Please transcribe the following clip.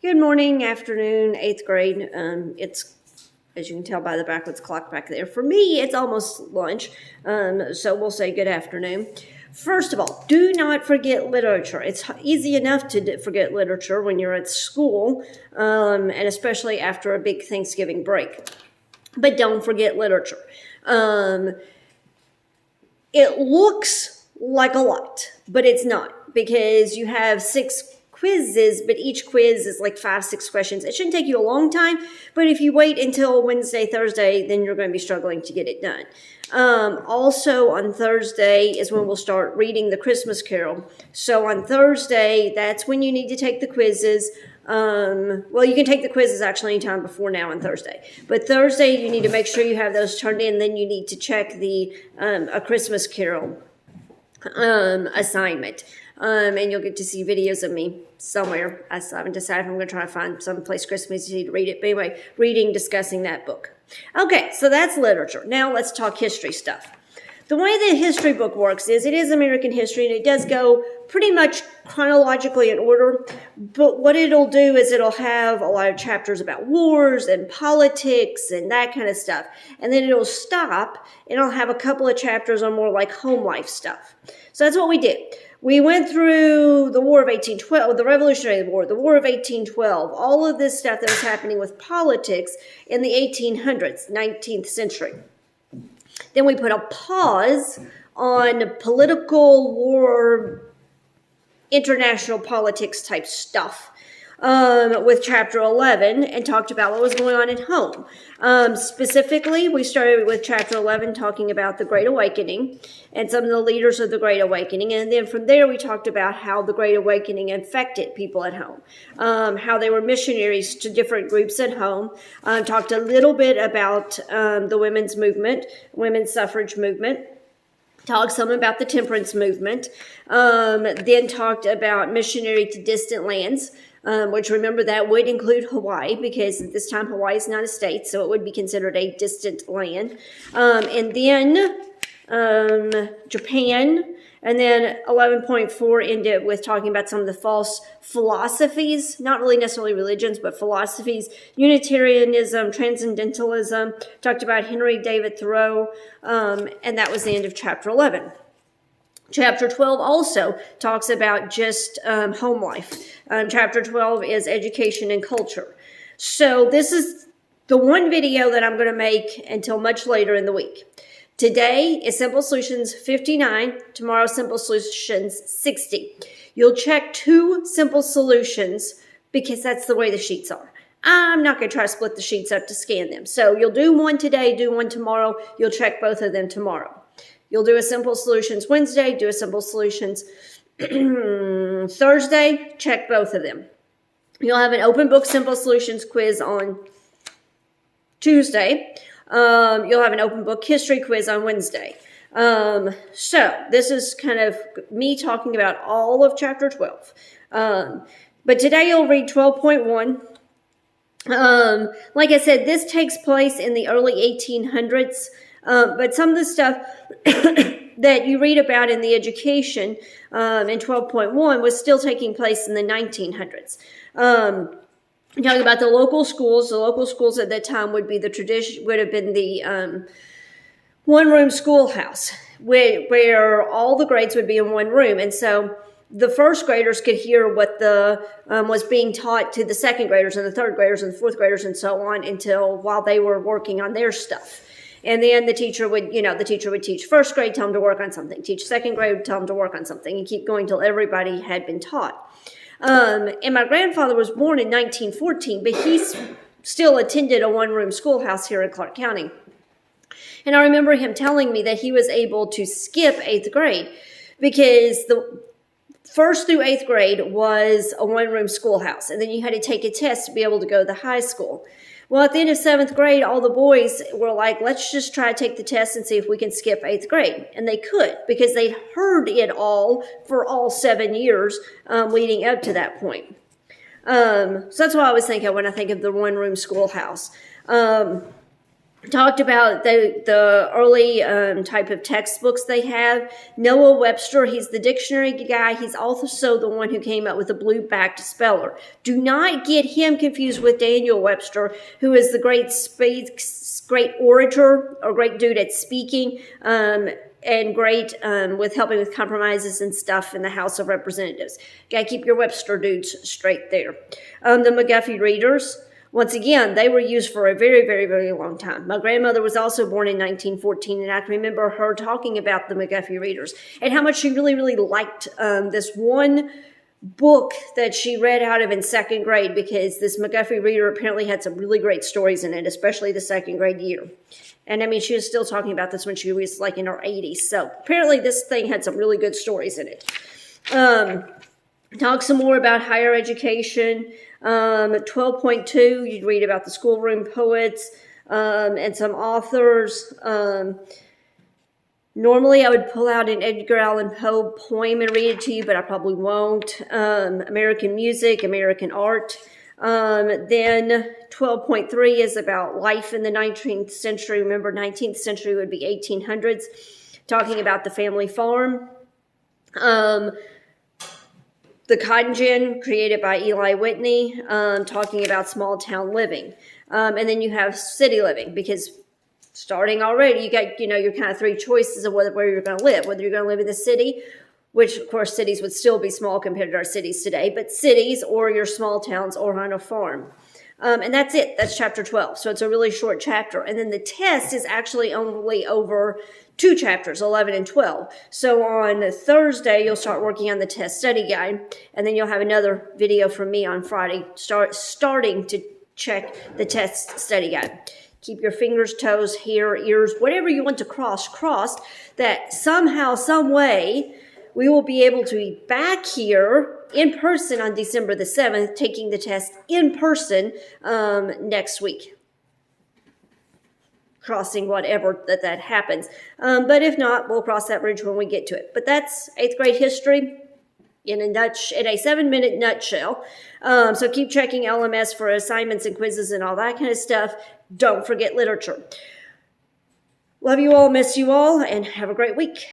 Good morning, afternoon, 8th grade. It's, as you can tell by the backwards clock back there, for me, it's almost lunch, so we'll say good afternoon. First of all, do not forget literature. It's easy enough to forget literature when you're at school, and especially after a big Thanksgiving break. But don't forget literature. It looks like a lot, but it's not, because you have 6 quizzes, but each quiz is like 5-6 questions. It shouldn't take you a long time, but if you wait until Wednesday, Thursday, then you're going to be struggling to get it done. Also on Thursday is when we'll start reading the Christmas Carol. So on Thursday, that's when you need to take the quizzes. Well, you can take the quizzes actually anytime before now on Thursday. But Thursday, you need to make sure you have those turned in. Then you need to check the A Christmas Carol assignment. And you'll get to see videos of me somewhere. I haven't decided if I'm going to try to find someplace Christmassy to read it. But anyway, discussing that book. Okay, so that's literature. Now let's talk history stuff. The way the history book works is it is American history, and it does go pretty much chronologically in order. But what it'll do is it'll have a lot of chapters about wars and politics and that kind of stuff. And then it'll stop, and it'll have a couple of chapters on more like home life stuff. So that's what we did. We went through the War of 1812, the Revolutionary War, the War of 1812, all of this stuff that was happening with politics in the 1800s, 19th century. Then we put a pause on political war, international politics type stuff with chapter 11 and talked about what was going on at home. Specifically, we started with chapter 11 talking about the Great Awakening and some of the leaders of the Great Awakening. And then from there, we talked about how the Great Awakening affected people at home, how they were missionaries to different groups at home, talked a little bit about the women's movement, women's suffrage movement, talked some about the temperance movement, then talked about missionary to distant lands, which remember that would include Hawaii, because at this time Hawaii is not a state, so it would be considered a distant land. And then Japan, and then 11.4 ended with talking about some of the false philosophies, not really necessarily religions, but philosophies, Unitarianism, Transcendentalism, talked about Henry David Thoreau, and that was the end of chapter 11. Chapter 12 also talks about just home life. Chapter 12 is education and culture. So this is the one video that I'm going to make until much later in the week. Today is Simple Solutions 59. Tomorrow, Simple Solutions 60. You'll check 2 Simple Solutions because that's the way the sheets are. I'm not going to try to split the sheets up to scan them. So you'll do one today, do one tomorrow. You'll check both of them tomorrow. You'll do a Simple Solutions Wednesday, do a Simple Solutions Thursday, check both of them. You'll have an open book Simple Solutions quiz on Tuesday. You'll have an open book history quiz on Wednesday. So this is kind of me talking about all of chapter 12. But today you'll read 12.1. Like I said, this takes place in the early 1800s. But some of the stuff that you read about in the education in 12.1 was still taking place in the 1900s. Talking about the local schools. The local schools at that time would be would have been the one-room schoolhouse, where all the grades would be in one room, and so the first graders could hear what was being taught to the second graders and the third graders and the fourth graders and so on while they were working on their stuff. And then the teacher would teach first grade, tell them to work on something, teach second grade, tell them to work on something, and keep going till everybody had been taught. And my grandfather was born in 1914, but he still attended a one-room schoolhouse here in Clark County. And I remember him telling me that he was able to skip 8th grade because the 1st through 8th grade was a one-room schoolhouse, and then you had to take a test to be able to go to the high school. Well, at the end of 7th grade, all the boys were like, let's just try to take the test and see if we can skip 8th grade. And they could, because they'd heard it all for all 7 years leading up to that point. So that's what I was thinking when I think of the one-room schoolhouse. talked about the early type of textbooks they have. Noah Webster, he's the dictionary guy. He's also the one who came up with the blue-backed speller. Do not get him confused with Daniel Webster, who is the great orator or great dude at speaking, and great with helping with compromises and stuff in the House of Representatives. Got to keep your Webster dudes straight there. The McGuffey readers. Once again, they were used for a very, very, very long time. My grandmother was also born in 1914, and I can remember her talking about the McGuffey readers and how much she really, really liked this one book that she read out of in second grade, because this McGuffey reader apparently had some really great stories in it, especially the second grade year. And I mean, she was still talking about this when she was like in her 80s. So apparently this thing had some really good stories in it. Talk some more about higher education. 12.2, you'd read about the schoolroom poets and some authors. Normally I would pull out an Edgar Allan Poe poem and read it to you, but I probably won't. American music, American art. Then 12.3 is about life in the 19th century. Remember, 19th century would be 1800s, talking about the family farm. The Cotton Gin, created by Eli Whitney, talking about small town living. And then you have city living, because starting already, you got, your kind of three choices of where you're going to live. Whether you're going to live in the city, which of course cities would still be small compared to our cities today, but cities or your small towns or on a farm. And that's it. That's chapter 12. So it's a really short chapter. And then the test is actually only over 2 chapters, 11 and 12. So on Thursday, you'll start working on the test study guide, and then you'll have another video from me on Friday starting to check the test study guide. Keep your fingers, toes, hair, ears, whatever you want to crossed, that somehow, some way, we will be able to be back here in person on December the 7th, taking the test in person next week. Crossing whatever that happens. But if not, we'll cross that bridge when we get to it. But that's 8th grade history in a 7-minute nutshell. So keep checking LMS for assignments and quizzes and all that kind of stuff. Don't forget literature. Love you all, miss you all, and have a great week.